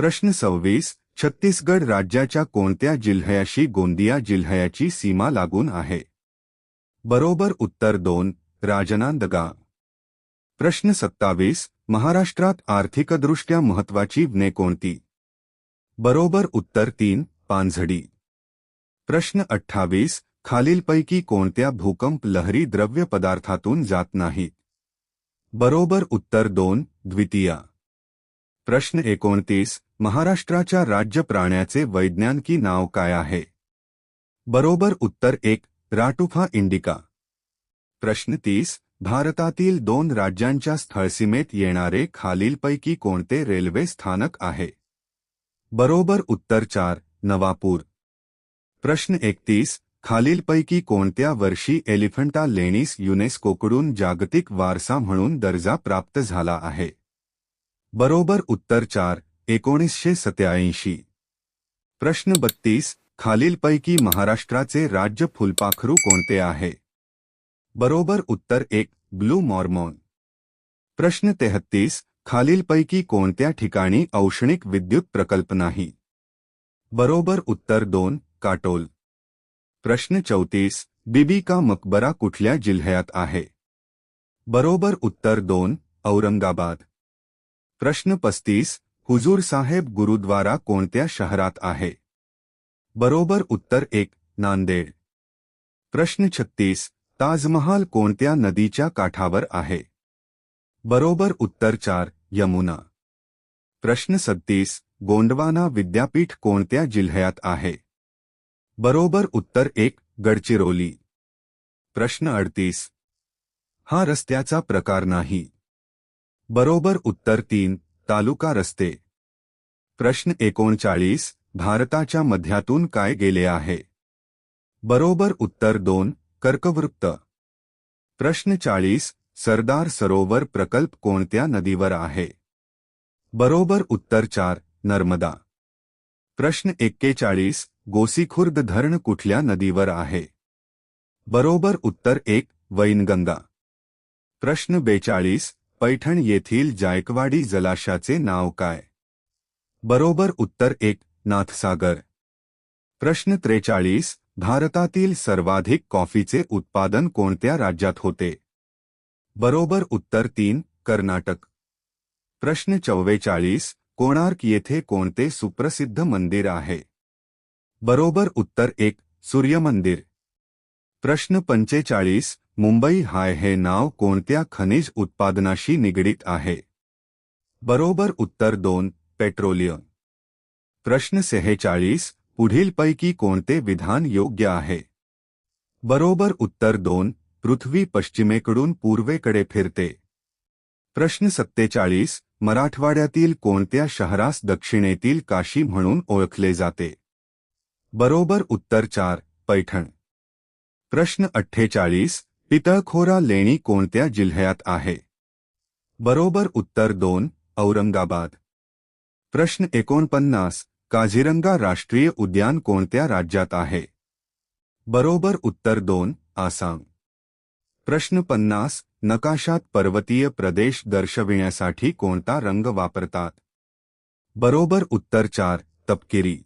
प्रश्न 26. छत्तीसगड राज्याच्या कोणत्या जिल्ह्याशी गोंदिया जिल्ह्याची सीमा लागून आहे? बरोबर उत्तर 2. राजनांदगाव. प्रश्न 27. महाराष्ट्रात आर्थिकदृष्ट्या महत्त्वाची वने कोणती? बरोबर उत्तर 3. पानझडी. प्रश्न 28. खालीलपैकी कोणत्या भूकंप लहरी द्रव्य पदार्थातून जात नाहीत? बरोबर उत्तर 2. द्वितीया. प्रश्न 29. महाराष्ट्राच्या राज्य प्राण्याचे वैज्ञानिक नाव काय आहे? बरोबर उत्तर 1. राटुफा इंडिका. प्रश्न 30. भारतातील 2 राज्यांच्या स्थळसीमेत येणारे खालीलपैकी कोणते रेल्वे स्थानक आहे? बरोबर उत्तर 4. नवापूर. प्रश्न 31. खालीलपैकी कोणत्या वर्षी एलिफंटा लेणीस युनेस्कोकडून जागतिक वारसा म्हणून दर्जा प्राप्त झाला आहे? बरोबर उत्तर 4. 1987. प्रश्न 32. खालीलपैकी महाराष्ट्राचे राज्य फुलपाखरू कोणते आहे? बरोबर उत्तर 1. Blue Mormon. प्रश्न 33. खालीलपैकी कोणत्या ठिकाणी औष्णिक विद्युत प्रकल्प नाही? बरोबर उत्तर 2. काटोल. प्रश्न 34. बीबी का मकबरा कुठल्या जिल्ह्यात आहे? बरोबर उत्तर 2. औरंगाबाद. प्रश्न 35. हुजूर साहेब गुरुद्वारा कोणत्या शहरात आहे? बरोबर उत्तर 1. नांदेड. प्रश्न 36. ताजमहाल कोणत्या नदीच्या काठावर आहे? बरोबर उत्तर 4. यमुना. प्रश्न 37. गोंडवाना विद्यापीठ कोणत्या जिल्ह्यात आहे? बरोबर उत्तर 1. गडचिरोली. प्रश्न 38. हा रस्त्याचा प्रकार नाही. बरोबर उत्तर 3. तालुका रस्ते. प्रश्न 39. भारताच्या मध्यातून काय गेले आहे? बरोबर उत्तर 2. कर्कवृत्त. प्रश्न 40. सरदार सरोवर प्रकल्प कोणत्या नदीवर आहे? बरोबर उत्तर 4. नर्मदा. प्रश्न 41. गोसीखुर्द धरण कुठल्या नदीवर आहे? बरोबर उत्तर 1. वैनगंगा. प्रश्न 42. पैठण येथील जायकवाडी जलाशयाचे नाव काय? बरोबर उत्तर 1. नाथसागर. प्रश्न 43. भारतातील सर्वाधिक कॉफीचे उत्पादन कोणत्या राज्यात होते? बरोबर उत्तर 3. कर्नाटक. प्रश्न 44. कोणार्क येथे कोणते सुप्रसिद्ध मंदिर आहे? बरोबर उत्तर 1. सूर्यमंदिर. प्रश्न 45. मुंबई हाय हे नाव कोणत्या खनिज उत्पादनाशी निगडीत आहे? बरोबर उत्तर 2. पेट्रोलियम. प्रश्न 46. पुढीलपैकी कोणते विधान योग्य आहे? बरोबर उत्तर 2. पृथ्वी पश्चिमेकडून पूर्वेकडे फिरते. प्रश्न 47. मराठवाड्यातील कोणत्या शहरास दक्षिणेतील काशी म्हणून ओळखले जाते? बरोबर उत्तर 4. पैठण. प्रश्न 48. पितळखोरा लेणी कोणत्या जिल्ह्यात आहे? बरोबर उत्तर 2. औरंगाबाद. प्रश्न 49. काझीरंगा राष्ट्रीय उद्यान कोणत्या राज्यात आहे? बरोबर उत्तर 2. आसाम. प्रश्न 50. नकाशात पर्वतीय प्रदेश दर्शविण्यासाठी कोणता रंग वापरतात? बरोबर उत्तर 4. तपकिरी.